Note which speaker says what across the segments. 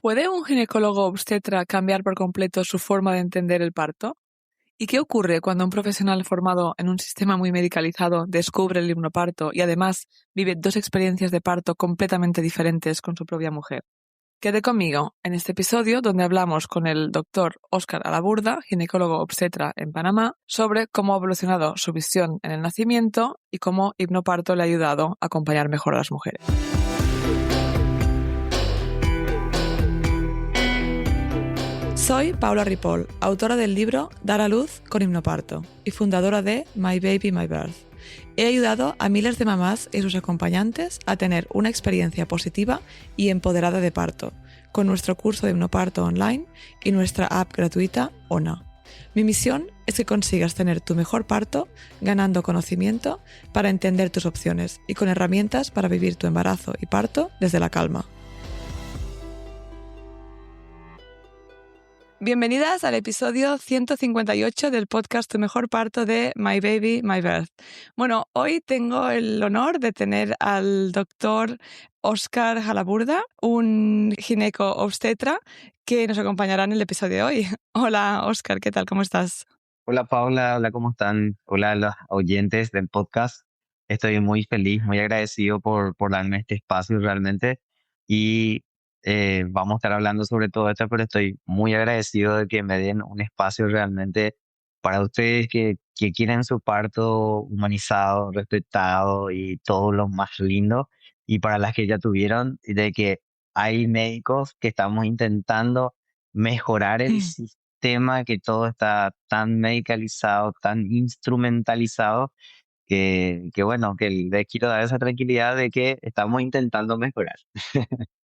Speaker 1: ¿Puede un ginecólogo obstetra cambiar por completo su forma de entender el parto? ¿Y qué ocurre cuando un profesional formado en un sistema muy medicalizado descubre el hipnoparto y además vive dos experiencias de parto completamente diferentes con su propia mujer? Quede conmigo en este episodio donde hablamos con el doctor Óscar Alaburda, ginecólogo obstetra en Panamá, sobre cómo ha evolucionado su visión en el nacimiento y cómo hipnoparto le ha ayudado a acompañar mejor a las mujeres. Soy Paula Ripoll, autora del libro Dar a luz con hipnoparto y fundadora de My Baby, My Birth. He ayudado a miles de mamás y sus acompañantes a tener una experiencia positiva y empoderada de parto, con nuestro curso de hipnoparto online y nuestra app gratuita ONA. Mi misión es que consigas tener tu mejor parto ganando conocimiento para entender tus opciones y con herramientas para vivir tu embarazo y parto desde la calma. Bienvenidas al episodio 158 del podcast Tu mejor parto de My Baby, My Birth. Bueno, hoy tengo el honor de tener al doctor Óscar Alaburda, un gineco obstetra que nos acompañará en el episodio de hoy. Hola Óscar, ¿qué tal? ¿Cómo estás?
Speaker 2: Hola Paula, hola, ¿cómo están? Hola a los oyentes del podcast. Estoy muy feliz, muy agradecido por darme este espacio realmente y vamos a estar hablando sobre todo esto, pero estoy muy agradecido de que me den un espacio realmente para ustedes que quieren su parto humanizado, respetado y todo lo más lindo, y para las que ya tuvieron, y de que hay médicos que estamos intentando mejorar el sistema, que todo está tan medicalizado, tan instrumentalizado, que bueno, que les quiero dar esa tranquilidad de que estamos intentando mejorar.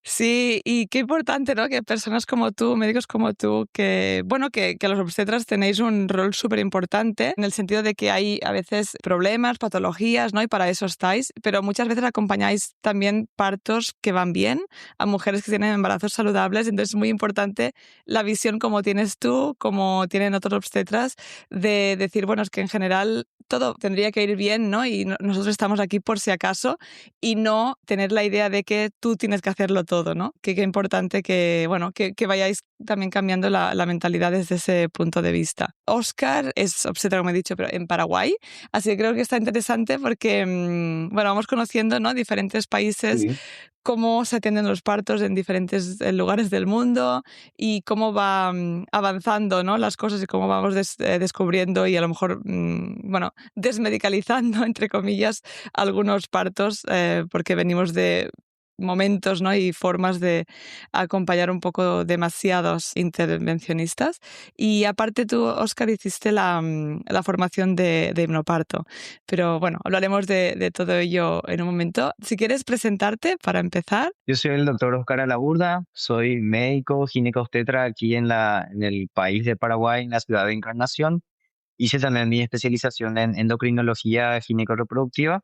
Speaker 1: Sí, y qué importante, ¿no? Que personas como tú, médicos como tú, que, bueno, que los obstetras tenéis un rol súper importante en el sentido de que hay a veces problemas, patologías, ¿no? Y para eso estáis, pero muchas veces acompañáis también partos que van bien a mujeres que tienen embarazos saludables, entonces es muy importante la visión como tienes tú, como tienen otros obstetras, de decir, bueno, es que en general todo tendría que ir bien, ¿no? Y nosotros estamos aquí por si acaso y no tener la idea de que tú tienes que hacerlo todo, ¿no? Que importante que, bueno, que vayáis también cambiando la mentalidad desde ese punto de vista. Óscar es obstetra, como he dicho, pero en Paraguay, así que creo que está interesante porque, bueno, vamos conociendo, ¿no? Diferentes países,
Speaker 2: Sí.
Speaker 1: cómo se atienden los partos en diferentes lugares del mundo y cómo va avanzando, ¿no? Las cosas y cómo vamos descubriendo y a lo mejor, bueno, desmedicalizando, entre comillas, algunos partos, porque venimos de momentos, ¿no? Y formas de acompañar un poco demasiados intervencionistas. Y aparte tú, Óscar, hiciste la formación de hipnoparto. Pero bueno, hablaremos de todo ello en un momento. Si quieres presentarte para empezar.
Speaker 2: Yo soy el doctor Oscar Alaburda, soy médico ginecobstetra aquí en el país de Paraguay, en la ciudad de Encarnación. Hice también mi especialización en endocrinología gineco-reproductiva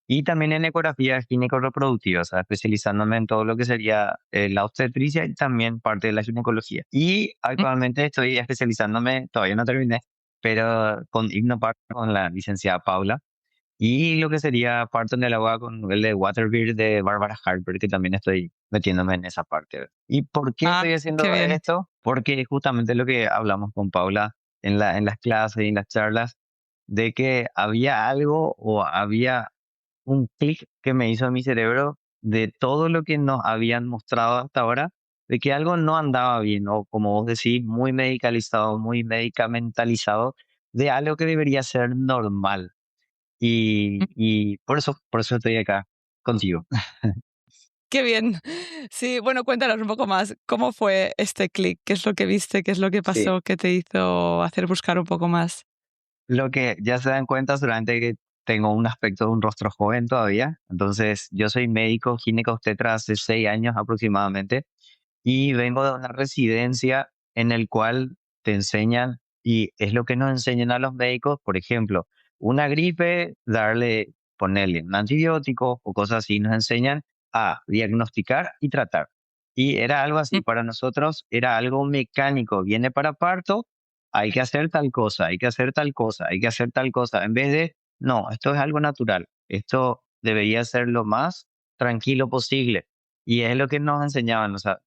Speaker 2: y también en ecografía gineco-reproductiva, o sea, especializándome en todo lo que sería la obstetricia y también parte de la ginecología. Y actualmente estoy especializándome, todavía no terminé, pero con hipnoparto con la licenciada Paula, y lo que sería parto en el agua con el de Waterbird de Barbara Harper, que también estoy metiéndome en esa parte. ¿Y por qué
Speaker 1: Ah,
Speaker 2: estoy
Speaker 1: qué
Speaker 2: haciendo
Speaker 1: bien.
Speaker 2: esto? Porque justamente lo que hablamos con Paula en las clases y en las charlas, de que había algo o había un clic que me hizo en mi cerebro de todo lo que nos habían mostrado hasta ahora, de que algo no andaba bien, o como vos decís, muy medicalizado, muy medicamentalizado, de algo que debería ser normal. Y por eso estoy acá contigo.
Speaker 1: Qué bien. Sí, bueno, cuéntanos un poco más. ¿Cómo fue este clic? ¿Qué es lo que viste? ¿Qué es lo que
Speaker 2: Sí,
Speaker 1: pasó? ¿Qué te hizo hacer buscar un poco más?
Speaker 2: lo que ya se dan cuenta solamente que tengo un aspecto de un rostro joven todavía. Entonces, yo soy médico ginecobstetra hace 6 años aproximadamente, y vengo de una residencia en el cual te enseñan, y es lo que nos enseñan a los médicos, por ejemplo, una gripe, ponerle un antibiótico o cosas así, nos enseñan a diagnosticar y tratar. Y era algo así,
Speaker 1: Mm,
Speaker 2: para nosotros era algo mecánico, viene para parto, hay que hacer tal cosa, hay que hacer tal cosa, hay que hacer tal cosa, en vez de, no, esto es algo natural, esto debería ser lo más tranquilo posible. Y es lo que nos enseñaban, o sea,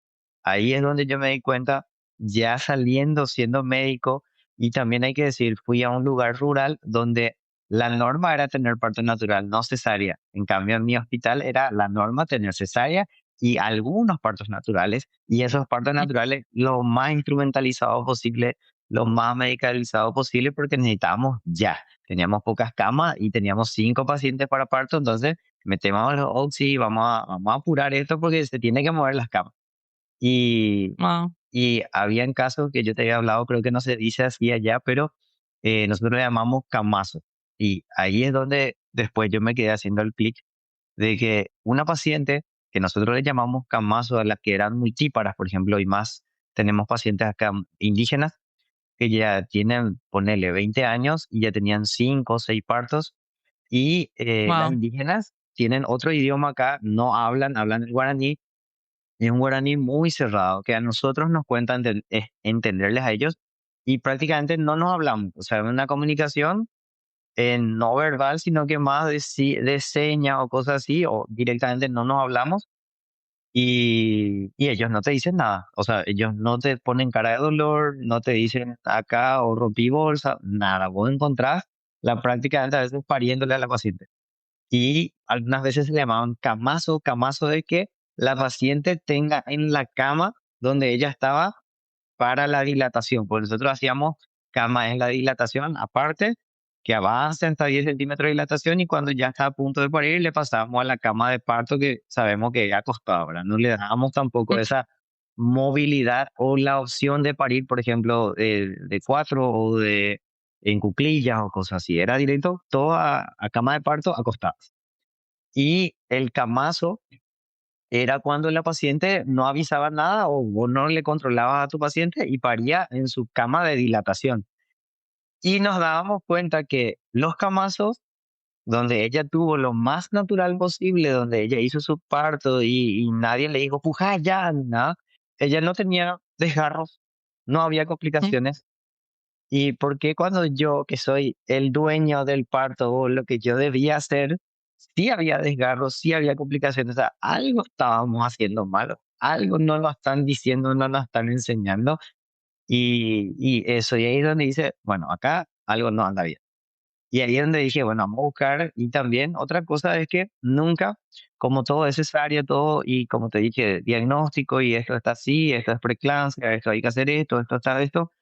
Speaker 2: ahí es donde yo me di cuenta, ya saliendo, siendo médico, y también hay que decir, fui a un lugar rural donde la norma era tener parto natural, no cesárea. En cambio, en mi hospital era la norma tener cesárea y algunos partos naturales, y esos partos naturales lo más instrumentalizados posible, lo más medicalizado posible, porque necesitábamos ya. Teníamos pocas camas y teníamos 5 pacientes para parto, entonces metemos los oxi, vamos a apurar esto porque se tiene que mover las camas. Y,
Speaker 1: Wow.
Speaker 2: y habían casos que yo te había hablado, creo que no se dice así allá, pero nosotros le llamamos camazo. Y ahí es donde después yo me quedé haciendo el clic de que una paciente que nosotros le llamamos camazo, a las que eran multíparas, por ejemplo, y más, tenemos pacientes acá indígenas que ya tienen, ponele, 20 años y ya tenían 5 o 6 partos. Y las
Speaker 1: Wow.
Speaker 2: indígenas tienen otro idioma acá, no hablan, hablan el guaraní, y es un guaraní muy cerrado, que a nosotros nos cuesta entenderles a ellos y prácticamente no nos hablamos. O sea, es una comunicación no verbal, sino que más de señas o cosas así, o directamente no nos hablamos y ellos no te dicen nada. O sea, ellos no te ponen cara de dolor, no te dicen acá o rompí bolsa, nada. Vos encontrás la prácticamente a veces pariéndole a la paciente. Y algunas veces se le llamaban camazo, camazo de que la paciente tenga en la cama donde ella estaba para la dilatación. Pues nosotros hacíamos cama en la dilatación aparte, que avance hasta 10 centímetros de dilatación y cuando ya está a punto de parir le pasábamos a la cama de parto que sabemos que ya acostado, ¿verdad? No le dábamos tampoco esa movilidad o la opción de parir, por ejemplo, de cuatro o de en cuclillas o cosas así. Era directo todo a cama de parto acostadas. Y el camazo era cuando la paciente no avisaba nada o vos no le controlabas a tu paciente y paría en su cama de dilatación. Y nos dábamos cuenta que los camazos, donde ella tuvo lo más natural posible, donde ella hizo su parto y nadie le dijo, puja ya, ni nada, ella no tenía desgarros, no había complicaciones. ¿Y por qué cuando yo, que soy el dueño del parto o lo que yo debía hacer, sí había desgarros, sí había complicaciones? O sea, algo estábamos haciendo malo, algo no nos están diciendo, no nos están enseñando y eso, y ahí es donde dice, bueno, acá algo no anda bien. Y ahí es donde dije, bueno, vamos a buscar. Y también otra cosa es que nunca, como todo es cesárea, todo, y como te dije, diagnóstico, y esto está así, esto es preeclampsia, esto hay que hacer esto está esto,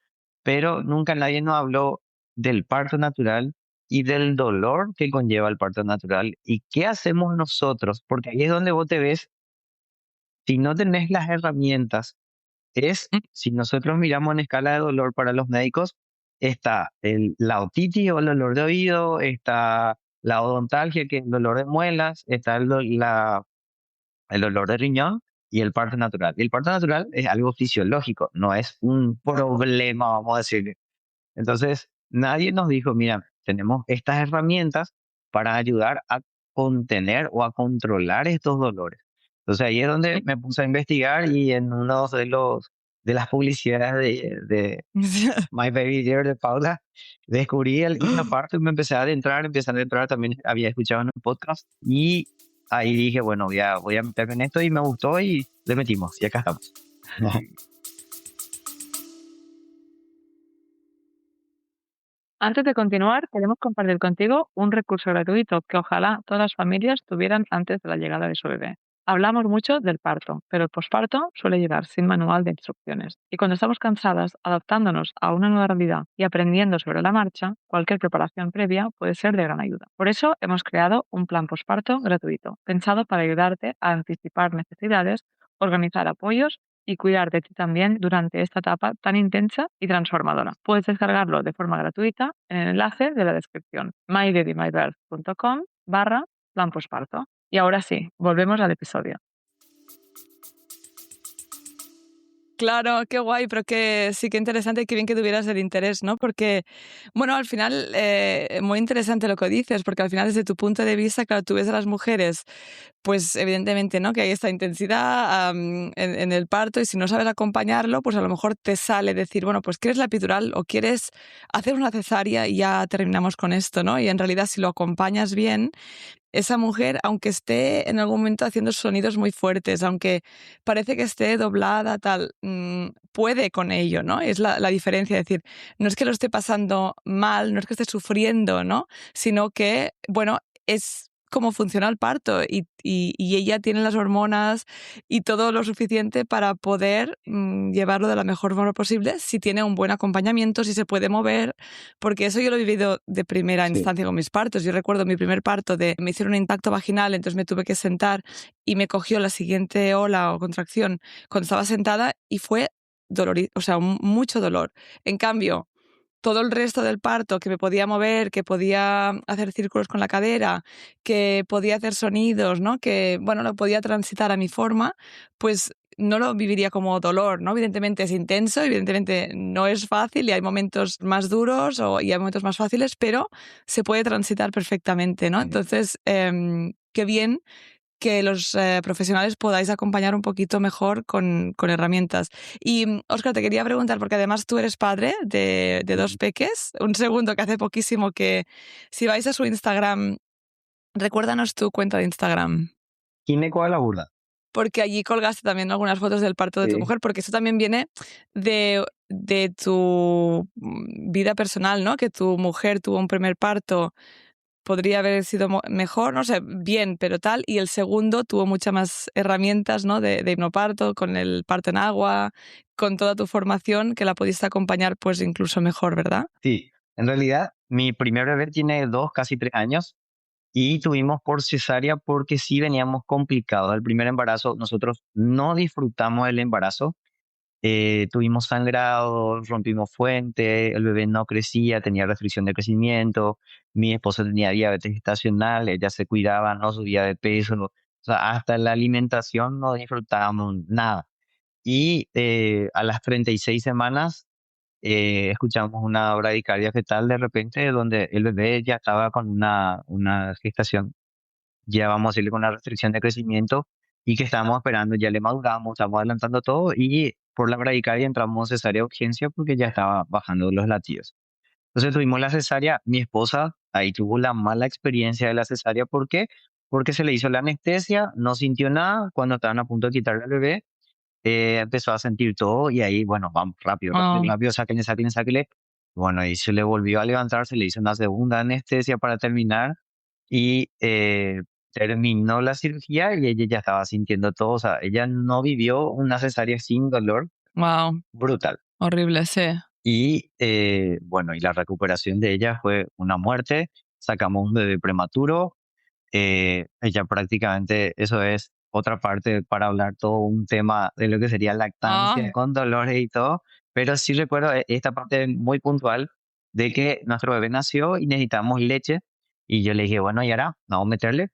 Speaker 2: pero nunca nadie nos habló del parto natural y del dolor que conlleva el parto natural y qué hacemos nosotros, porque ahí es donde vos te ves, si no tenés las herramientas, si nosotros miramos en escala de dolor para los médicos, está la otitis o el dolor de oído, está la odontalgia, que es el dolor de muelas, está el dolor de riñón y el parto natural. Y el parto natural es algo fisiológico, no es un problema, vamos a decir. Entonces, nadie nos dijo, mira, tenemos estas herramientas para ayudar a contener o a controlar estos dolores. Entonces ahí es donde me puse a investigar y en uno de las publicidades de My Baby Dear de Paula, descubrí el himno parto y me empecé a adentrar, también había escuchado en un podcast y ahí dije, bueno, voy a meterme en esto y me gustó y le metimos y acá estamos.
Speaker 3: Antes de continuar, queremos compartir contigo un recurso gratuito que ojalá todas las familias tuvieran antes de la llegada de su bebé. Hablamos mucho del parto, pero el posparto suele llegar sin manual de instrucciones. Y cuando estamos cansadas, adaptándonos a una nueva realidad y aprendiendo sobre la marcha, cualquier preparación previa puede ser de gran ayuda. Por eso hemos creado un plan posparto gratuito, pensado para ayudarte a anticipar necesidades, organizar apoyos y cuidar de ti también durante esta etapa tan intensa y transformadora. Puedes descargarlo de forma gratuita en el enlace de la descripción, mybabymybirth.com/plan posparto. Y ahora sí, volvemos al episodio.
Speaker 1: Claro, qué guay, pero que sí que interesante y qué bien que tuvieras el interés, ¿no? Porque, bueno, al final, muy interesante lo que dices, porque al final desde tu punto de vista, claro, tú ves a las mujeres, pues evidentemente, ¿no? Que hay esta intensidad en el parto y si no sabes acompañarlo, pues a lo mejor te sale decir, bueno, pues ¿quieres la epidural o quieres hacer una cesárea y ya terminamos con esto, ¿no? Y en realidad si lo acompañas bien, esa mujer, aunque esté en algún momento haciendo sonidos muy fuertes, aunque parece que esté doblada, tal, puede con ello, ¿no? Es la diferencia, es decir, no es que lo esté pasando mal, no es que esté sufriendo, ¿no? Sino que, bueno, es cómo funciona el parto y ella tiene las hormonas y todo lo suficiente para poder llevarlo de la mejor forma posible si tiene un buen acompañamiento, si se puede mover, porque eso yo lo he vivido de primera
Speaker 2: Sí.
Speaker 1: instancia con mis partos. Yo recuerdo mi primer parto, me hicieron un impacto vaginal, entonces me tuve que sentar y me cogió la siguiente ola o contracción cuando estaba sentada y fue o sea, mucho dolor. En cambio, todo el resto del parto, que me podía mover, que podía hacer círculos con la cadera, que podía hacer sonidos, ¿no? Que, bueno, lo podía transitar a mi forma, pues no lo viviría como dolor, ¿no? Evidentemente es intenso, evidentemente no es fácil y hay momentos más duros y hay momentos más fáciles, pero se puede transitar perfectamente, ¿no? Entonces, qué bien que los profesionales podáis acompañar un poquito mejor con herramientas. Y, Óscar, te quería preguntar, porque además tú eres padre de dos peques, un segundo que hace poquísimo que, si vais a su Instagram, recuérdanos tu cuenta de Instagram,
Speaker 2: Gineco a la burda.
Speaker 1: porque allí colgaste también algunas fotos del parto de tu
Speaker 2: Sí.
Speaker 1: mujer, porque eso también viene de tu vida personal, ¿no? Que tu mujer tuvo un primer parto, podría haber sido mejor, no sé, bien, pero tal. Y el segundo tuvo muchas más herramientas, ¿no? de hipnoparto, con el parto en agua, con toda tu formación, que la pudiste acompañar pues incluso mejor, ¿verdad?
Speaker 2: Sí, en realidad mi primer bebé tiene 2, casi 3 años y tuvimos por cesárea porque sí veníamos complicados. El primer embarazo, nosotros no disfrutamos el embarazo. Tuvimos sangrado, rompimos fuente, el bebé no crecía, tenía restricción de crecimiento, mi esposa tenía diabetes gestacional, ella se cuidaba, no subía de peso, o sea, hasta la alimentación no disfrutábamos nada. Y a las 36 semanas escuchamos una bradicardia fetal de repente donde el bebé ya estaba con una gestación, ya vamos a decirle con una restricción de crecimiento y que estábamos esperando, ya le maduramos, estamos adelantando todo y por la bradicardia entramos en cesárea de urgencia porque ya estaba bajando los latidos. Entonces tuvimos la cesárea, mi esposa ahí tuvo la mala experiencia de la cesárea, ¿por qué? Porque se le hizo la anestesia, no sintió nada, cuando estaban a punto de quitarle al bebé, empezó a sentir todo y ahí, bueno, vamos, rápido, rápido,
Speaker 1: Ah,
Speaker 2: rápido, sáquenle, sáquenle, sáquenle. Bueno, y se le volvió a levantar, se le hizo una segunda anestesia para terminar y terminó la cirugía y ella ya estaba sintiendo todo, o sea, ella no vivió una cesárea sin dolor,
Speaker 1: wow,
Speaker 2: brutal.
Speaker 1: horrible, sí.
Speaker 2: Y bueno, y la recuperación de ella fue una muerte, sacamos un bebé prematuro, ella prácticamente, eso es otra parte para hablar todo un tema de lo que sería lactancia
Speaker 1: Ah,
Speaker 2: con dolores y todo, pero sí recuerdo esta parte muy puntual de que nuestro bebé nació y necesitamos leche y yo le dije, bueno, y ahora vamos a meterle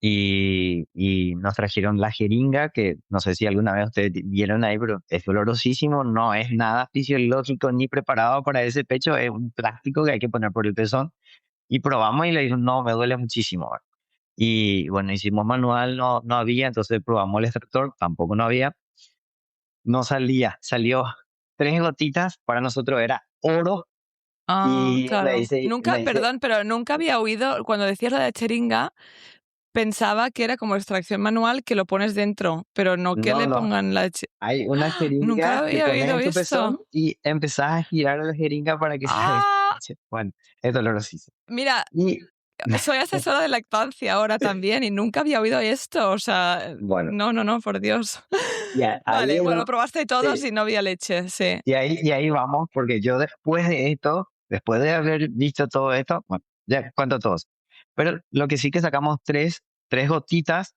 Speaker 2: y nos trajeron la jeringa, que no sé si alguna vez ustedes vieron ahí, pero es dolorosísimo, no es nada fisiológico ni preparado para ese pecho, es un plástico que hay que poner por el pezón. Y probamos y le dijo, no, me duele muchísimo. Y bueno, hicimos manual, no había, entonces probamos el extractor, tampoco no había, no salía, salió 3 gotitas, para nosotros era oro. Y
Speaker 1: claro.
Speaker 2: me
Speaker 1: Nunca,
Speaker 2: dice,
Speaker 1: perdón, pero nunca había oído, cuando decías la de cheringa, pensaba que era como extracción manual que lo pones dentro, pero no que
Speaker 2: no,
Speaker 1: le
Speaker 2: no,
Speaker 1: pongan
Speaker 2: hay una
Speaker 1: Nunca
Speaker 2: jeringa que
Speaker 1: había
Speaker 2: pones
Speaker 1: oído
Speaker 2: en tu
Speaker 1: esto.
Speaker 2: pezón y empezás a girar la jeringa para que salga
Speaker 1: ¡Ah!
Speaker 2: leche. Bueno, es dolorosísimo.
Speaker 1: Mira,
Speaker 2: Y
Speaker 1: soy asesora de lactancia ahora también y nunca había oído esto. O sea,
Speaker 2: bueno,
Speaker 1: no, no, no, por Dios.
Speaker 2: ahí
Speaker 1: Vale,
Speaker 2: es
Speaker 1: bueno, lo probaste todos
Speaker 2: sí,
Speaker 1: y no había leche, sí.
Speaker 2: y ahí vamos, porque yo después de esto, después de haber visto todo esto, bueno, ya cuento todos. Pero lo que sí que sacamos tres gotitas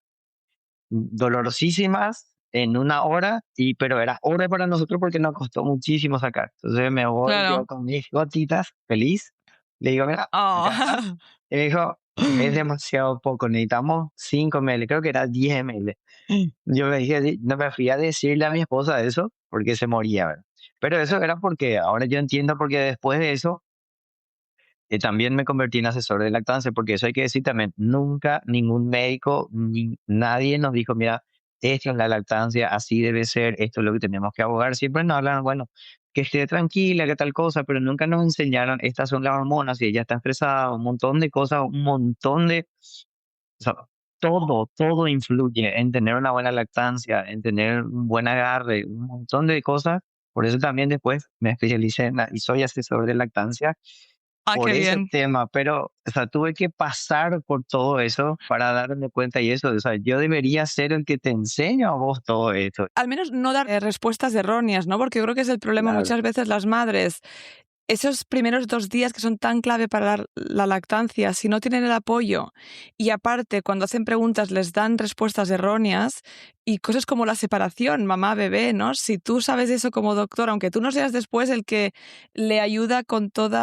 Speaker 2: dolorosísimas en una hora, pero era hora para nosotros porque nos costó muchísimo sacar. Entonces me voy yo
Speaker 1: Claro.
Speaker 2: con mis gotitas, feliz. Le digo, mira, acá está.
Speaker 1: Oh.
Speaker 2: Y me dijo, es demasiado poco, necesitamos 5 ml, creo que era 10 ml. Yo me dije, no me fui a decirle a mi esposa eso porque se moría, ¿verdad? Pero eso era porque ahora yo entiendo porque después de eso también me convertí en asesor de lactancia, porque eso hay que decir también, nunca ningún médico, ni nadie nos dijo, mira, esto es la lactancia, así debe ser, esto es lo que tenemos que abogar. Siempre nos hablan, bueno, que esté tranquila, que tal cosa, pero nunca nos enseñaron, estas son las hormonas, y ella está estresada, un montón de cosas, un montón O sea, todo influye en tener una buena lactancia, en tener un buen agarre, un montón de cosas. Por eso también después me especialicé y soy asesor de lactancia
Speaker 1: Ah,
Speaker 2: por
Speaker 1: qué
Speaker 2: ese
Speaker 1: bien.
Speaker 2: tema, pero, o sea, tuve que pasar por todo eso para darme cuenta y eso, o sea, yo debería ser el que te enseño a vos todo esto.
Speaker 1: Al menos no dar respuestas erróneas, ¿no? Porque yo creo que es el problema
Speaker 2: Claro,
Speaker 1: muchas veces las madres. Esos primeros 2 días que son tan clave para la lactancia, si no tienen el apoyo y aparte cuando hacen preguntas les dan respuestas erróneas y cosas como la separación mamá-bebé, ¿no? Si tú sabes eso como doctor, aunque tú no seas después el que le ayuda con todo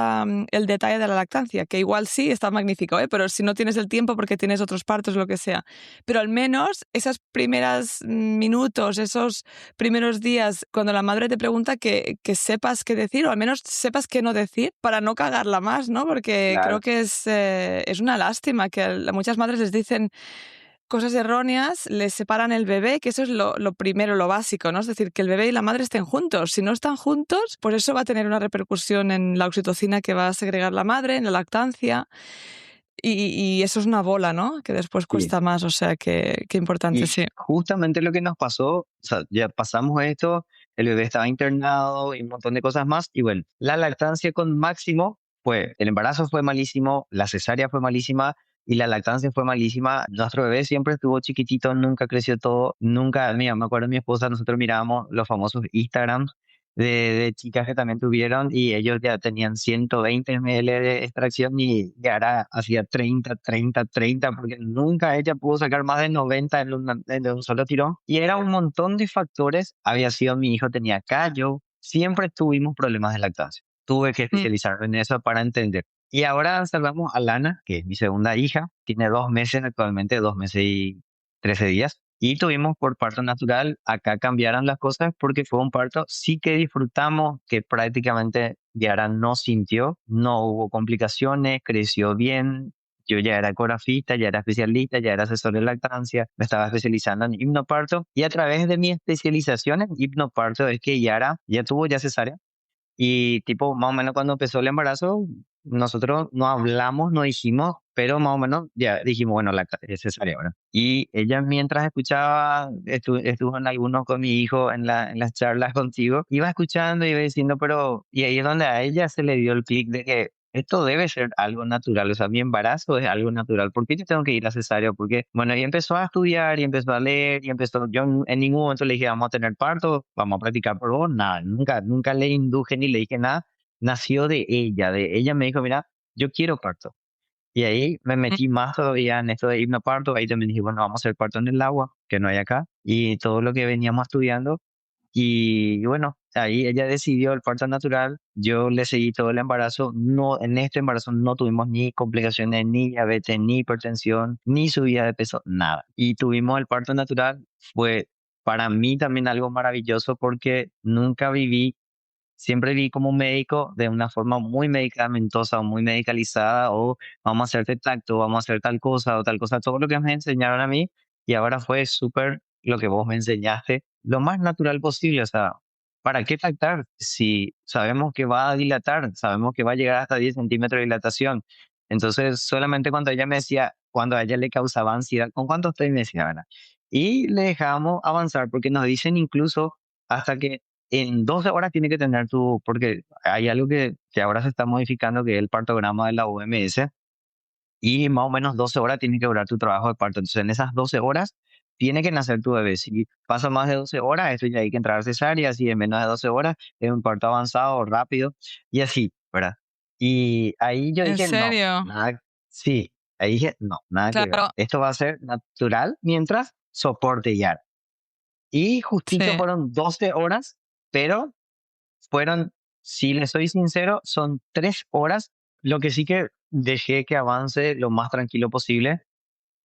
Speaker 1: el detalle de la lactancia, que igual sí está magnífico, ¿eh? Pero si no tienes el tiempo porque tienes otros partos, lo que sea. Pero al menos esas primeras minutos, esos primeros días, cuando la madre te pregunta que sepas qué decir o al menos sepas qué no decir para no cagarla más, ¿no? Porque creo
Speaker 2: claro.
Speaker 1: que es una lástima que a muchas madres les dicen cosas erróneas, les separan el bebé, que eso es lo primero, lo básico, ¿no? Es decir, que el bebé y la madre estén juntos. Si no están juntos, pues eso va a tener una repercusión en la oxitocina que va a segregar la madre, en la lactancia. Y eso es una bola, ¿no? Que después
Speaker 2: Sí.
Speaker 1: cuesta más, o sea, que importante,
Speaker 2: Y
Speaker 1: sí.
Speaker 2: justamente lo que nos pasó, o sea, ya pasamos esto, el bebé estaba internado y un montón de cosas más, y bueno, la lactancia con Máximo fue, el embarazo fue malísimo, la cesárea fue malísima y la lactancia fue malísima. Nuestro bebé siempre estuvo chiquitito, nunca creció todo, nunca, mira, me acuerdo de mi esposa, nosotros mirábamos los famosos Instagram de chicas que también tuvieron y ellos ya tenían 120 ml de extracción y ahora hacía 30 porque nunca ella pudo sacar más de 90 en un solo tirón. Y era un montón de factores. Había sido mi hijo, tenía callo, siempre tuvimos problemas de lactancia. Tuve que
Speaker 1: Mm.
Speaker 2: especializarme en eso para entender. Y ahora salvamos a Lana, que es mi segunda hija, tiene 2 meses actualmente, 2 meses y 13 días. Y tuvimos por parto natural, acá cambiaron las cosas porque fue un parto sí que disfrutamos, que prácticamente Yara no sintió, no hubo complicaciones, creció bien. Yo ya era ecografista, ya era especialista, ya era asesor de lactancia, me estaba especializando en hipnoparto y a través de mi especialización en hipnoparto es que Yara ya tuvo ya cesárea y tipo, más o menos cuando empezó el embarazo, nosotros no hablamos, no dijimos, pero más o menos ya dijimos, bueno, es cesárea ahora. Y ella mientras escuchaba, estuvo en algunos con mi hijo en las charlas contigo, iba escuchando y iba diciendo, pero, y ahí es donde a ella se le dio el clic de que esto debe ser algo natural, o sea, mi embarazo es algo natural, ¿por qué yo tengo que ir a cesárea? Porque, bueno, y empezó a estudiar y empezó a leer y empezó, yo en ningún momento le dije, vamos a tener parto, vamos a practicar por vos, nada, nunca le induje ni le dije nada, nació de ella me dijo, mira, yo quiero parto. Y ahí me metí más todavía en esto de hipnoparto, ahí también dije, bueno, vamos a hacer parto en el agua, que no hay acá, y todo lo que veníamos estudiando y bueno, ahí ella decidió el parto natural, yo le seguí todo el embarazo, no, en este embarazo no tuvimos ni complicaciones, ni diabetes, ni hipertensión, ni subida de peso, nada. Y tuvimos el parto natural, fue para mí también algo maravilloso porque nunca viví, siempre vi como médico de una forma muy medicamentosa o muy medicalizada o vamos a hacerte tacto, vamos a hacer tal cosa o tal cosa, todo lo que me enseñaron a mí y ahora fue súper lo que vos me enseñaste, lo más natural posible, o sea, ¿para qué tactar si sabemos que va a dilatar, sabemos que va a llegar hasta 10 centímetros de dilatación? Entonces, solamente cuando ella me decía, cuando a ella le causaba ansiedad, ¿con cuánto estoy? Me decía, ¿verdad? Y le dejábamos avanzar porque nos dicen incluso hasta que en 12 horas tiene que tener tu, porque hay algo que ahora se está modificando, que es el partograma de la OMS, y más o menos 12 horas tiene que durar tu trabajo de parto. Entonces, en esas 12 horas tiene que nacer tu bebé. Si pasa más de 12 horas, esto ya hay que entrar a cesárea. Si en menos de 12 horas, es un parto avanzado, rápido, y así, ¿verdad? Y ahí yo
Speaker 1: ¿En
Speaker 2: dije, no,
Speaker 1: serio?
Speaker 2: nada, sí, ahí dije, no, nada que ver.
Speaker 1: Claro,
Speaker 2: Esto va a ser natural mientras soporte ya. Y justito
Speaker 1: sí.
Speaker 2: fueron 12 horas, pero fueron, si le soy sincero, son 3 horas, lo que sí que dejé que avance lo más tranquilo posible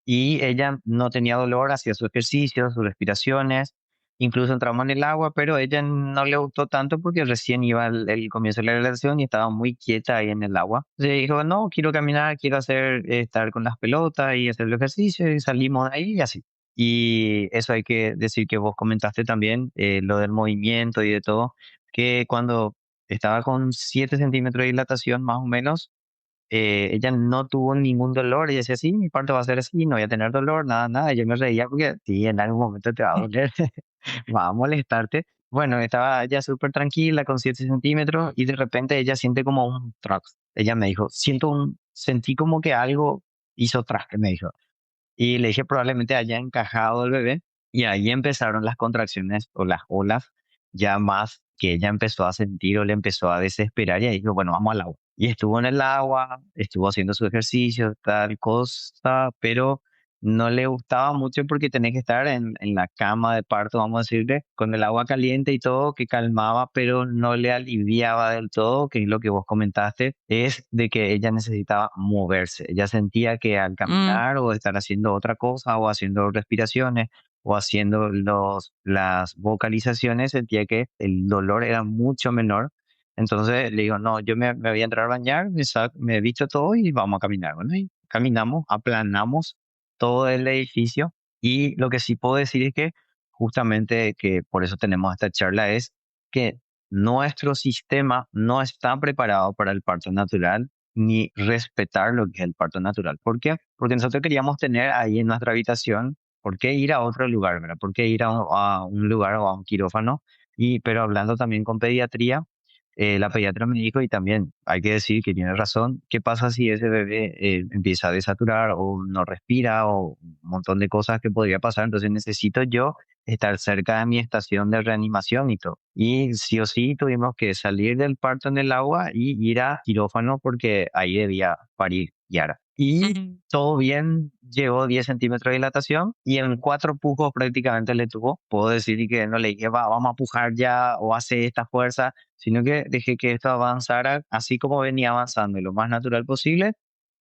Speaker 2: y ella no tenía dolor, hacía su ejercicio, sus respiraciones, incluso entramos en el agua, pero ella no le gustó tanto porque recién iba el comienzo de la relación y estaba muy quieta ahí en el agua. Entonces dijo, no, quiero caminar, quiero hacer, estar con las pelotas y hacer el ejercicio y salimos de ahí y así. Y eso hay que decir que vos comentaste también, lo del movimiento y de todo, que cuando estaba con 7 centímetros de dilatación más o menos, ella no tuvo ningún dolor. Ella decía, sí, mi parto va a ser así, no voy a tener dolor, nada, nada. Y yo me reía porque sí, en algún momento te va a doler, va a molestarte. Bueno, estaba ella súper tranquila con 7 centímetros y de repente ella siente como un trax. Ella me dijo, sentí como que algo hizo track, me dijo. Y le dije probablemente haya encajado el bebé y ahí empezaron las contracciones o las olas ya más que ella empezó a sentir o le empezó a desesperar y ahí dijo, bueno, vamos al agua. Y estuvo en el agua, estuvo haciendo su ejercicio, tal cosa, pero no le gustaba mucho porque tenía que estar en la cama de parto, vamos a decirle, con el agua caliente y todo, que calmaba, pero no le aliviaba del todo, que es lo que vos comentaste, es de que ella necesitaba moverse. Ella sentía que al
Speaker 1: Mm,
Speaker 2: caminar o estar haciendo otra cosa o haciendo respiraciones o haciendo las vocalizaciones, sentía que el dolor era mucho menor. Entonces le digo, no, yo me voy a entrar a bañar, me visto todo y vamos a caminar. Bueno, y caminamos, aplanamos todo el edificio y lo que sí puedo decir es que justamente que por eso tenemos esta charla es que nuestro sistema no está preparado para el parto natural ni respetar lo que es el parto natural. ¿Por qué? Porque nosotros queríamos tener ahí en nuestra habitación. ¿Por qué ir a otro lugar, verdad? ¿Por qué ir a un lugar o a un quirófano? Pero hablando también con pediatría, la pediatra me dijo, y también hay que decir que tiene razón, ¿qué pasa si ese bebé empieza a desaturar o no respira o un montón de cosas que podría pasar? Entonces necesito yo estar cerca de mi estación de reanimación y todo. Y sí o sí tuvimos que salir del parto en el agua y ir a quirófano porque ahí debía parir Yara. Y
Speaker 1: mm.
Speaker 2: todo bien, llegó 10 centímetros de dilatación y en 4 pujos prácticamente le tuvo. Puedo decir que no le dije, va, vamos a pujar ya o hace esta fuerza, sino que dejé que esto avanzara así como venía avanzando y lo más natural posible.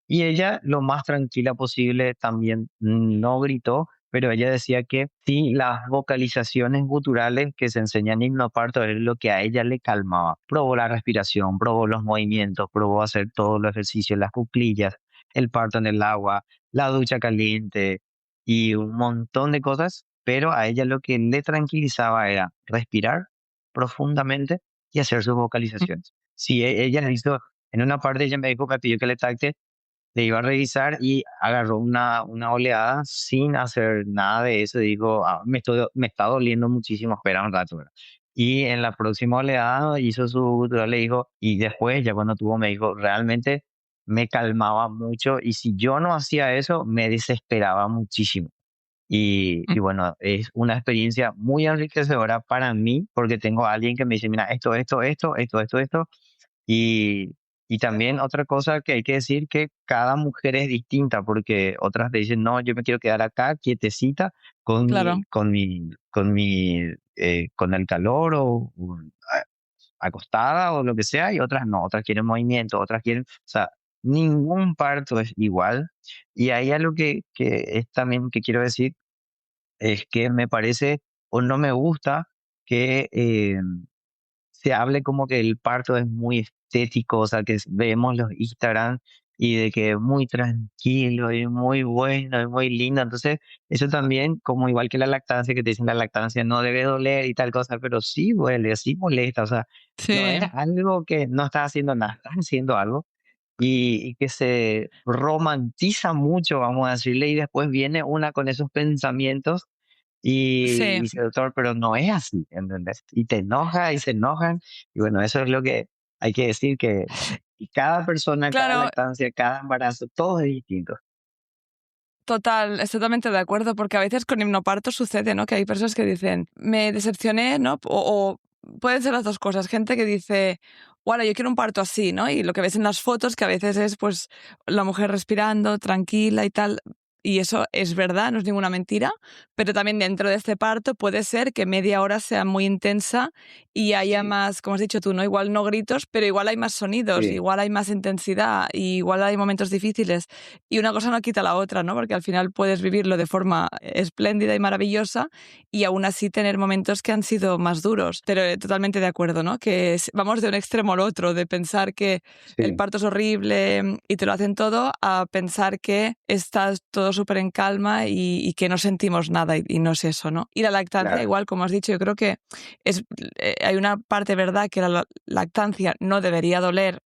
Speaker 2: Y ella, lo más tranquila posible, también no gritó, pero ella decía que sí, las vocalizaciones guturales que se enseñan en hipnoparto es lo que a ella le calmaba. Probó la respiración, probó los movimientos, probó hacer todos los ejercicios, las cuclillas, el parto en el agua, la ducha caliente y un montón de cosas, pero a ella lo que le tranquilizaba era respirar profundamente y hacer sus vocalizaciones. Sí, ella hizo, en una parte ella me dijo, me pidió que le tacte, le iba a revisar y agarró una oleada sin hacer nada de eso. Dijo, "Ah, me está doliendo muchísimo, espera un rato, ¿verdad?". Y en la próxima oleada hizo su gutural, le dijo, y después, ya cuando tuvo, me dijo, realmente me calmaba mucho y si yo no hacía eso, me desesperaba muchísimo. Y bueno, es una experiencia muy enriquecedora para mí porque tengo a alguien que me dice, mira, esto. Y, y también otra cosa que hay que decir que cada mujer es distinta porque otras te dicen, no, yo me quiero quedar acá quietecita
Speaker 1: Claro.
Speaker 2: con el calor acostada o lo que sea y otras no, otras quieren movimiento, otras quieren, o sea, ningún parto es igual. Y hay algo que es también que quiero decir es que me parece o no me gusta que se hable como que el parto es muy estético, o sea, que vemos los Instagram y de que es muy tranquilo y muy bueno y muy lindo. Entonces, eso también, como igual que la lactancia, que te dicen la lactancia no debe doler y tal cosa, pero sí duele, sí molesta, o sea, no es
Speaker 1: Sí,
Speaker 2: algo que no estás haciendo nada, estás haciendo algo. Y que se romantiza mucho, vamos a decirle, y después viene una con esos pensamientos y
Speaker 1: sí.
Speaker 2: dice, doctor, pero no es así, ¿entendés? Y te enoja y se enojan. Y bueno, eso es lo que hay que decir que y cada persona, cada
Speaker 1: Claro,
Speaker 2: lactancia, cada embarazo, todo es distinto.
Speaker 1: total, estoy totalmente de acuerdo, porque a veces con hipnoparto sucede, ¿no? Que hay personas que dicen, me decepcioné, ¿no? O pueden ser las dos cosas. Gente que dice, bueno, yo quiero un parto así, ¿no? Y lo que ves en las fotos, que a veces es, pues, la mujer respirando, tranquila y tal. Y eso es verdad, no es ninguna mentira, pero también dentro de este parto puede ser que media hora sea muy intensa y haya
Speaker 2: Sí,
Speaker 1: más, como has dicho tú, ¿no? Igual no gritos, pero igual hay más sonidos,
Speaker 2: sí,
Speaker 1: igual hay más intensidad, y igual hay momentos difíciles. Y una cosa no quita la otra, ¿no? Porque al final puedes vivirlo de forma espléndida y maravillosa y aún así tener momentos que han sido más duros. Pero totalmente de acuerdo, ¿no? Que vamos de un extremo al otro, de pensar que el
Speaker 2: sí,
Speaker 1: parto es horrible y te lo hacen todo, a pensar que estás todo súper en calma y que no sentimos nada y no es eso, ¿no? Y la lactancia,
Speaker 2: claro,
Speaker 1: igual, como has dicho, yo creo que hay una parte verdad que la lactancia no debería doler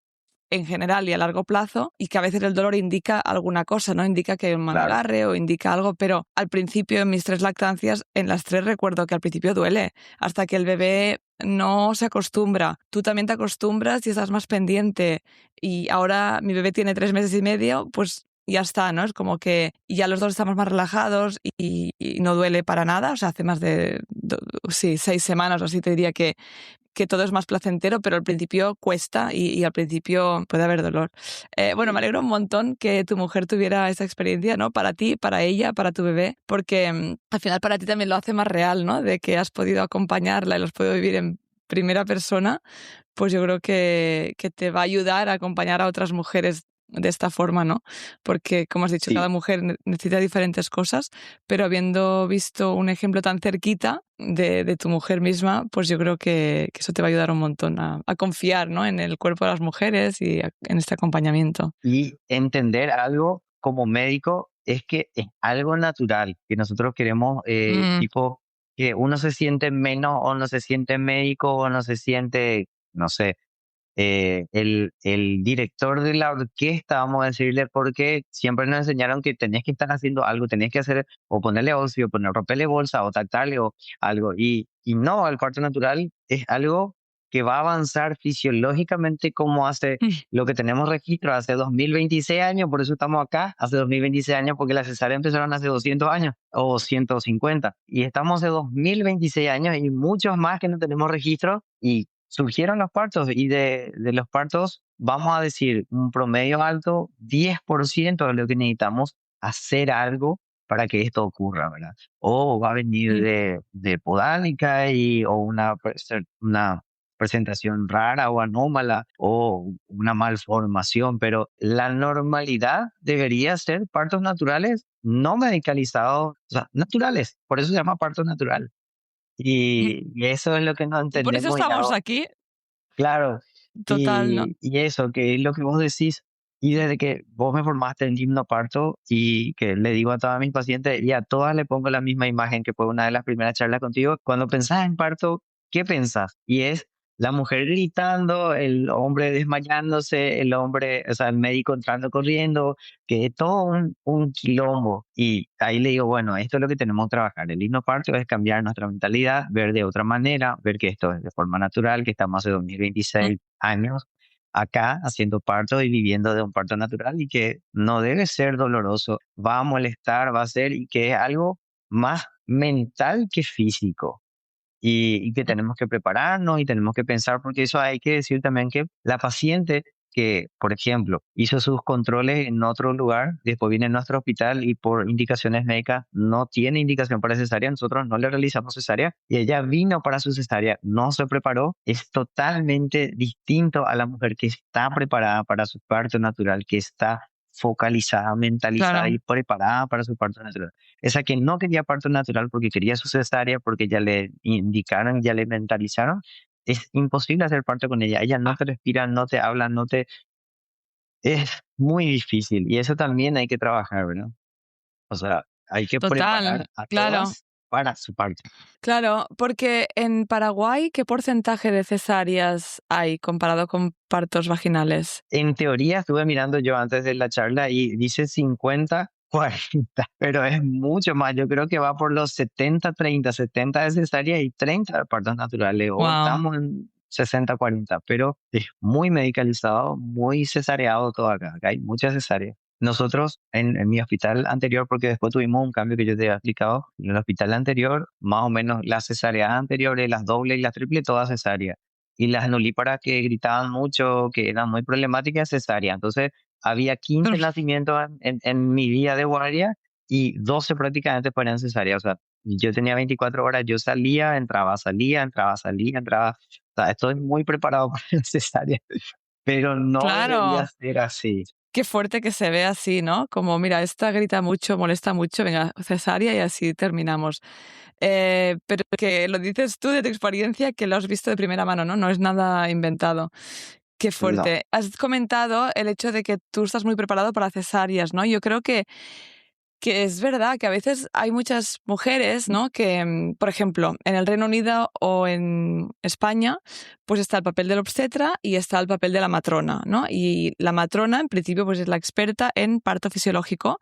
Speaker 1: en general y a largo plazo, y que a veces el dolor indica alguna cosa, ¿no? Indica que hay un mal
Speaker 2: Claro.
Speaker 1: agarre o indica algo, pero al principio en mis 3 lactancias, en las 3 recuerdo que al principio duele, hasta que el bebé no se acostumbra. Tú también te acostumbras y estás más pendiente. Y ahora mi bebé tiene 3 meses y medio, pues ya está, ¿no? Es como que ya los dos estamos más relajados y no duele para nada. O sea, hace más de 6 semanas o así te diría que todo es más placentero, pero al principio cuesta y al principio puede haber dolor. Bueno, me alegro un montón que tu mujer tuviera esa experiencia, ¿no? Para ti, para ella, para tu bebé, porque al final para ti también lo hace más real, ¿no? De que has podido acompañarla y lo has podido vivir en primera persona, pues yo creo que te va a ayudar a acompañar a otras mujeres de esta forma, ¿no? Porque, como has dicho,
Speaker 2: Sí.
Speaker 1: cada mujer necesita diferentes cosas, pero habiendo visto un ejemplo tan cerquita de tu mujer misma, pues yo creo que eso te va a ayudar un montón a confiar, ¿no? En el cuerpo de las mujeres y en este acompañamiento.
Speaker 2: Y entender algo como médico es que es algo natural, que nosotros queremos,
Speaker 1: Mm,
Speaker 2: tipo, que uno se siente menos o no se siente médico o no se siente, no sé, el director de la orquesta, vamos a decirle, porque siempre nos enseñaron que tenés que estar haciendo algo, tenés que hacer o ponerle óxido, poner romperle bolsa o tratarle o algo. Y no, el parto natural es algo que va a avanzar fisiológicamente como hace
Speaker 1: mm,
Speaker 2: lo que tenemos registro hace 2026 años, por eso estamos acá, hace 2026 años, porque las cesáreas empezaron hace 200 años o 150. Y estamos hace 2026 años y muchos más que no tenemos registro y surgieron los partos y de los partos, vamos a decir, un promedio alto, 10% de lo que necesitamos hacer algo para que esto ocurra, ¿verdad? O va a venir
Speaker 1: mm.
Speaker 2: de podálica o una presentación rara o anómala o una malformación, pero la normalidad debería ser partos naturales no medicalizados, o sea, naturales, por eso se llama parto natural. Y eso es lo que no
Speaker 1: Y por eso
Speaker 2: entendemos y
Speaker 1: estamos
Speaker 2: hago,
Speaker 1: aquí,
Speaker 2: claro,
Speaker 1: total, ¿no?
Speaker 2: y eso, que es lo que vos decís, y desde que vos me formaste en gimnoparto y que le digo a todas mis pacientes y a todas le pongo la misma imagen que fue una de las primeras charlas contigo, cuando pensás en parto, ¿qué pensás? Y es la mujer gritando, el hombre desmayándose, el hombre, o sea, el médico entrando corriendo, que es todo un quilombo. Y ahí le digo, bueno, esto es lo que tenemos que trabajar. El hipnoparto es cambiar nuestra mentalidad, ver de otra manera, ver que esto es de forma natural, que estamos hace
Speaker 1: Mm,
Speaker 2: 2026 años acá haciendo parto y viviendo de un parto natural y que no debe ser doloroso, va a molestar, va a ser y que es algo más mental que físico y que
Speaker 1: mm.
Speaker 2: tenemos que prepararnos y tenemos que pensar, porque eso hay que decir también que la paciente que, por ejemplo, hizo sus controles en otro lugar, después viene a nuestro hospital y por indicaciones médicas no tiene indicación para cesárea, nosotros no le realizamos cesárea y ella vino para su cesárea, no se preparó, es totalmente distinto a la mujer que está preparada para su parto natural, que está focalizada, mentalizada
Speaker 1: Claro,
Speaker 2: y preparada para su parto natural. Esa que no quería parto natural porque quería su cesárea, porque ya le indicaron, ya le mentalizaron, es imposible hacer parto con ella. Ella no te respira, no te habla, no te... Es muy difícil y eso también hay que trabajar, ¿verdad? O sea, hay que
Speaker 1: total,
Speaker 2: preparar a
Speaker 1: claro.
Speaker 2: todas para su parto.
Speaker 1: Claro, porque en Paraguay, ¿qué porcentaje de cesáreas hay comparado con partos vaginales?
Speaker 2: En teoría estuve mirando yo antes de la charla y dice 50-40, pero es mucho más. Yo creo que va por los 70-30, 70 de cesárea y 30 de partos naturales, o
Speaker 1: Wow.
Speaker 2: estamos en 60-40, pero es muy medicalizado, muy cesareado todo acá. Acá hay muchas cesáreas. Nosotros en mi hospital anterior, porque después tuvimos un cambio que yo te había explicado, en el hospital anterior, más o menos las cesáreas anteriores, las dobles y las triples, todas cesáreas y las nulíparas que gritaban mucho, que eran muy problemáticas, cesárea. Entonces, había 15 nacimientos en mi día de guardia y 12 prácticamente fueron cesárea. O sea, yo tenía 24 horas, yo salía, entraba, salía, entraba, salía, entraba. O sea, estoy muy preparado para la cesárea, pero no debería
Speaker 1: Claro,
Speaker 2: ser así.
Speaker 1: qué fuerte que se ve así, ¿no? Como, mira, esta grita mucho, molesta mucho, venga, cesárea y así terminamos. Pero que lo dices tú de tu experiencia, que lo has visto de primera mano, ¿no? No es nada inventado. Qué
Speaker 2: No.
Speaker 1: fuerte. Has comentado el hecho de que tú estás muy preparado para cesáreas, ¿no? Yo creo que que es verdad que a veces hay muchas mujeres, ¿no? Que, por ejemplo, en el Reino Unido o en España, pues está el papel del obstetra y está el papel de la matrona, ¿no? Y la matrona, en principio, pues es la experta en parto fisiológico.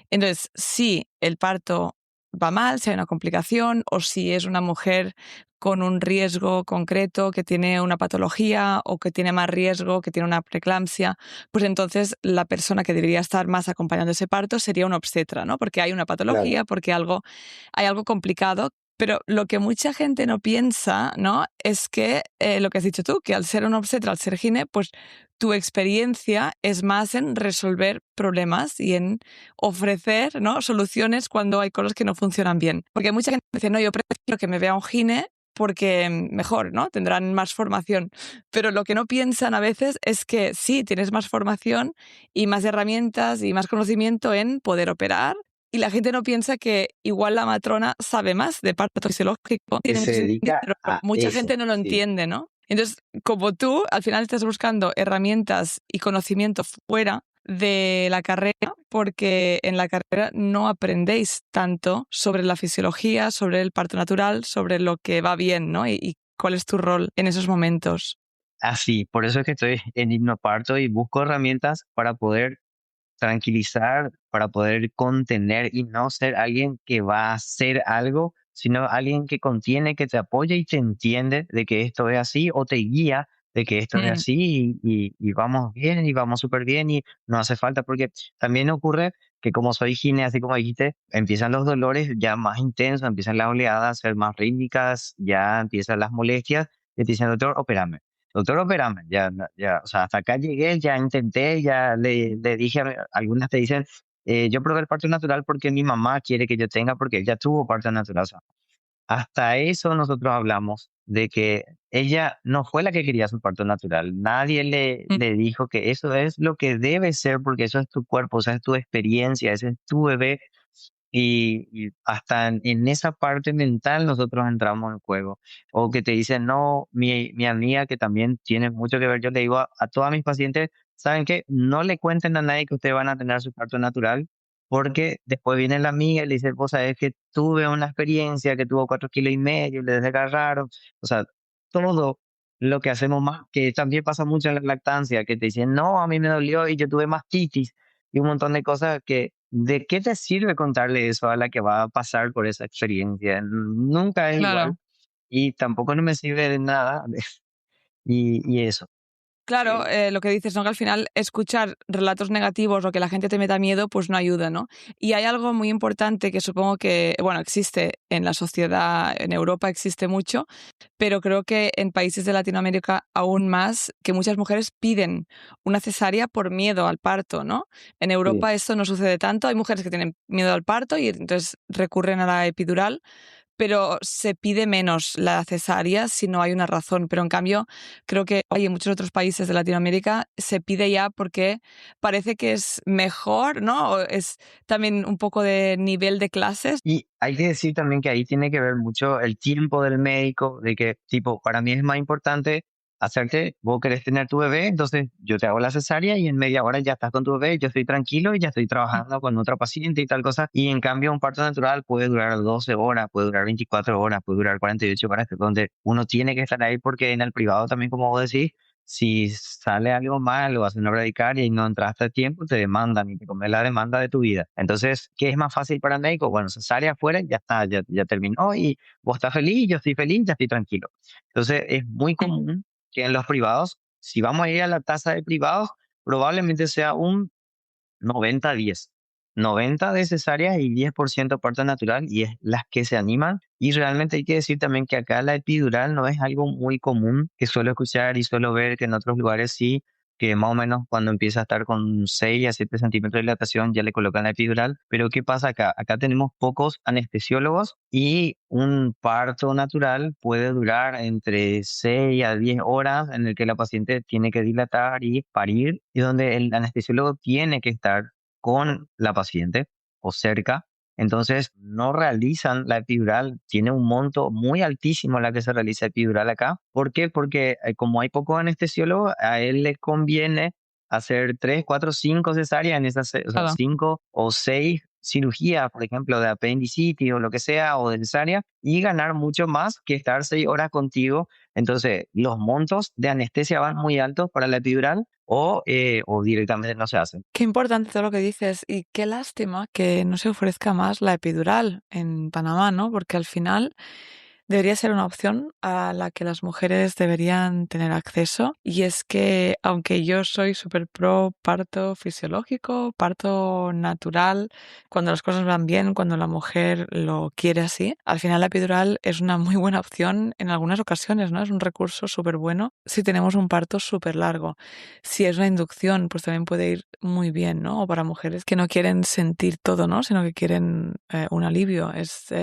Speaker 1: Entonces, si el parto va mal, si hay una complicación o si es una mujer con un riesgo concreto, que tiene una patología o que tiene más riesgo, que tiene una preeclampsia, pues entonces la persona que debería estar más acompañando ese parto sería un obstetra, ¿no? Porque hay una patología, porque hay algo complicado. Pero lo que mucha gente no piensa, ¿no? Es que lo que has dicho tú, que al ser un obstetra, al ser gine, pues tu experiencia es más en resolver problemas y en ofrecer, ¿no? soluciones cuando hay cosas que no funcionan bien. Porque mucha gente dice, no, yo prefiero que me vea un gine porque mejor, ¿no? Tendrán más formación. Pero lo que no piensan a veces es que sí, tienes más formación y más herramientas y más conocimiento en poder operar. Y la gente no piensa que igual la matrona sabe más de parto fisiológico.
Speaker 2: Que
Speaker 1: Tiene
Speaker 2: se
Speaker 1: mucho sentido,
Speaker 2: dedica
Speaker 1: pero
Speaker 2: a
Speaker 1: mucha
Speaker 2: eso,
Speaker 1: gente no lo
Speaker 2: sí.
Speaker 1: entiende, ¿no? Entonces, como tú, al final estás buscando herramientas y conocimiento fuera de la carrera, porque en la carrera no aprendéis tanto sobre la fisiología, sobre el parto natural, sobre lo que va bien, ¿no? Y cuál es tu rol en esos momentos.
Speaker 2: Así, por eso es que estoy en hipnoparto y busco herramientas para poder tranquilizar, para poder contener y no ser alguien que va a hacer algo, sino alguien que contiene, que te apoya y te entiende de que esto es así o te guía de que esto es
Speaker 1: Mm,
Speaker 2: así y vamos bien y vamos súper bien y no hace falta porque también ocurre que como soy gine, así como dijiste, empiezan los dolores ya más intensos, empiezan las oleadas a ser más rítmicas, ya empiezan las molestias y te dicen, doctor, opérame. Doctor, opérame, ya, ya, o sea, hasta acá llegué, ya intenté, ya le dije, algunas te dicen, yo probé el parto natural porque mi mamá quiere que yo tenga, porque ella tuvo parto natural. O sea, hasta eso nosotros hablamos, de que ella no fue la que quería su parto natural. Nadie
Speaker 1: mm.
Speaker 2: le dijo que eso es lo que debe ser, porque eso es tu cuerpo, o sea, es tu experiencia, ese es tu bebé. Y hasta en esa parte mental nosotros entramos en juego. O que te dicen, no, mi amiga que también tiene mucho que ver, yo le digo a todas mis pacientes, ¿saben qué? No le cuenten a nadie que ustedes van a tener su parto natural, porque después viene la amiga y le dice, vos sabés que tuve una experiencia que tuvo 4,5 kilos, le desgarraron. O sea, todo lo que hacemos más, que también pasa mucho en la lactancia, que te dicen, no, a mí me dolió y yo tuve mastitis y un montón de cosas que, ¿de qué te sirve contarle eso a la que va a pasar por esa experiencia? Nunca es igual
Speaker 1: Claro.
Speaker 2: y tampoco no me sirve de nada y eso.
Speaker 1: Claro, lo que dices, ¿no? Que al final escuchar relatos negativos o que la gente te meta miedo, pues no ayuda, ¿no? Y hay algo muy importante que supongo que, bueno, existe en la sociedad, en Europa existe mucho, pero creo que en países de Latinoamérica aún más, que muchas mujeres piden una cesárea por miedo al parto, ¿no? En
Speaker 2: Sí.
Speaker 1: Europa esto no sucede tanto, hay mujeres que tienen miedo al parto y entonces recurren a la epidural, pero se pide menos la cesárea si no hay una razón. Pero en cambio, creo que hoy en muchos otros países de Latinoamérica se pide ya porque parece que es mejor, ¿no? O es también un poco de nivel de clases.
Speaker 2: Y hay que decir también que ahí tiene que ver mucho el tiempo del médico, de que, tipo, para mí es más importante hacerte, vos querés tener tu bebé, entonces yo te hago la cesárea y en media hora ya estás con tu bebé, yo estoy tranquilo y ya estoy trabajando con otra paciente y tal cosa. Y en cambio un parto natural puede durar 12 horas, puede durar 24 horas, puede durar 48 horas, que es donde uno tiene que estar ahí porque en el privado también, como vos decís, si sale algo mal o haces una bradicardia y no entraste a tiempo, te demandan y te comes la demanda de tu vida. Entonces, ¿qué es más fácil para el médico? Bueno, cesárea afuera, ya está, ya terminó y vos estás feliz, yo estoy feliz, ya estoy tranquilo. Entonces, es muy común que en los privados, si vamos a ir a la tasa de privados, probablemente sea un 90-10. 90 de cesáreas y 10% parto natural y es las que se animan. Y realmente hay que decir también que acá la epidural no es algo muy común que suelo escuchar y suelo ver que en otros lugares sí, que más o menos cuando empieza a estar con 6 a 7 centímetros de dilatación ya le colocan la epidural. Pero ¿qué pasa acá? Acá tenemos pocos anestesiólogos y un parto natural puede durar entre 6 a 10 horas en el que la paciente tiene que dilatar y parir y donde el anestesiólogo tiene que estar con la paciente o cerca. Entonces no realizan la epidural, tiene un monto muy altísimo la que se realiza epidural acá. ¿Por qué? Porque como hay pocos anestesiólogos, a él le conviene hacer 3, 4, 5 cesáreas en esas, o sea,
Speaker 1: Claro.
Speaker 2: 5 o 6 cirugía, por ejemplo, de apendicitis o lo que sea, o de cesárea, y ganar mucho más que estar 6 horas contigo. Entonces, los montos de anestesia van muy altos para la epidural o directamente no se hacen.
Speaker 1: Qué importante todo lo que dices y qué lástima que no se ofrezca más la epidural en Panamá, ¿no? Porque al final debería ser una opción a la que las mujeres deberían tener acceso. Y es que, aunque yo soy súper pro parto fisiológico, parto natural, cuando las cosas van bien, cuando la mujer lo quiere así, al final la epidural es una muy buena opción en algunas ocasiones, ¿no? Es un recurso súper bueno si tenemos un parto súper largo. Si es una inducción, pues también puede ir muy bien, ¿no? O para mujeres que no quieren sentir todo, ¿no? Sino que quieren un alivio. Es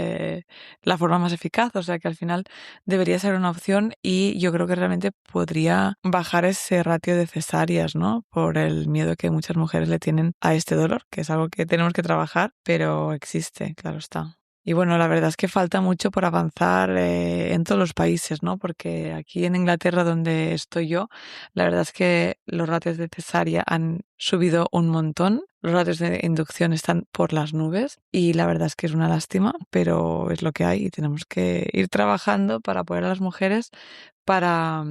Speaker 1: la forma más eficaz, o sea que al final debería ser una opción y yo creo que realmente podría bajar ese ratio de cesáreas, ¿no? Por el miedo que muchas mujeres le tienen a este dolor, que es algo que tenemos que trabajar, pero existe, claro está. Y bueno, la verdad es que falta mucho por avanzar en todos los países, ¿no? Porque aquí en Inglaterra, donde estoy yo, la verdad es que los ratios de cesárea han subido un montón. Los ratios de inducción están por las nubes y la verdad es que es una lástima, pero es lo que hay y tenemos que ir trabajando para apoyar a las mujeres para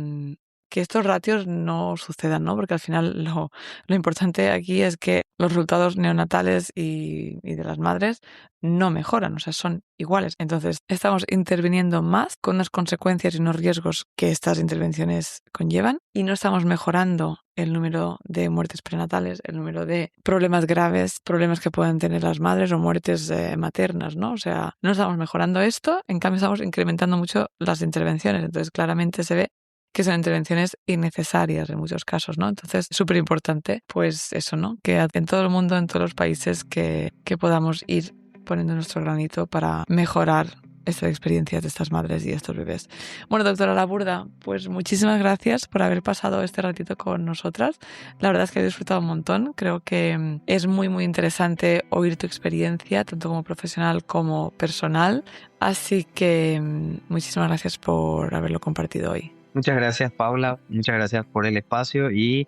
Speaker 1: que estos ratios no sucedan, ¿no? Porque al final lo importante aquí es que los resultados neonatales y de las madres no mejoran, o sea, son iguales. Entonces, estamos interviniendo más con unas consecuencias y unos riesgos que estas intervenciones conllevan y no estamos mejorando el número de muertes prenatales, el número de problemas graves, problemas que puedan tener las madres o muertes maternas, ¿no? O sea, no estamos mejorando esto, en cambio estamos incrementando mucho las intervenciones. Entonces, claramente se ve que son intervenciones innecesarias en muchos casos, ¿no? Entonces, súper importante, pues eso, ¿no? Que en todo el mundo, en todos los países, que podamos ir poniendo nuestro granito para mejorar estas experiencias de estas madres y estos bebés. Bueno, doctora Laburda, pues muchísimas gracias por haber pasado este ratito con nosotras. La verdad es que he disfrutado un montón. Creo que es muy, muy interesante oír tu experiencia, tanto como profesional como personal. Así que muchísimas gracias por haberlo compartido hoy.
Speaker 2: Muchas gracias, Paula. Muchas gracias por el espacio y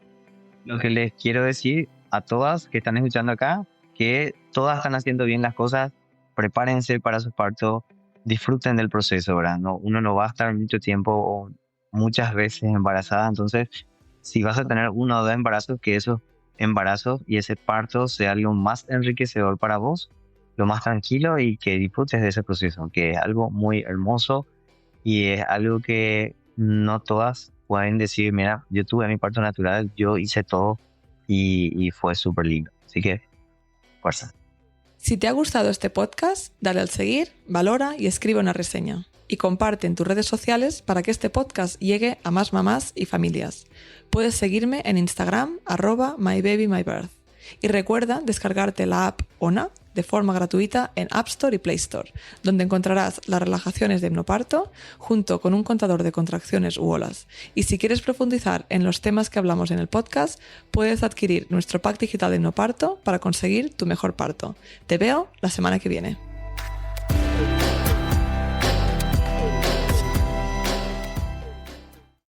Speaker 2: lo que les quiero decir a todas que están escuchando acá, que todas están haciendo bien las cosas, prepárense para su parto, disfruten del proceso, ¿verdad? No, uno no va a estar mucho tiempo o muchas veces embarazada, entonces si vas a tener 1 o 2 embarazos, que esos embarazos y ese parto sea algo más enriquecedor para vos, lo más tranquilo y que disfrutes de ese proceso, que es algo muy hermoso y es algo que no todas pueden decir, mira, yo tuve mi parto natural, yo hice todo y fue súper lindo. Así que, fuerza.
Speaker 1: Si te ha gustado este podcast, dale al seguir, valora y escribe una reseña. Y comparte en tus redes sociales para que este podcast llegue a más mamás y familias. Puedes seguirme en Instagram, @mybabymybirth. Y recuerda descargarte la app ONA de forma gratuita en App Store y Play Store, donde encontrarás las relajaciones de hipnoparto junto con un contador de contracciones u olas. Y si quieres profundizar en los temas que hablamos en el podcast, puedes adquirir nuestro pack digital de hipnoparto para conseguir tu mejor parto. Te veo la semana que viene.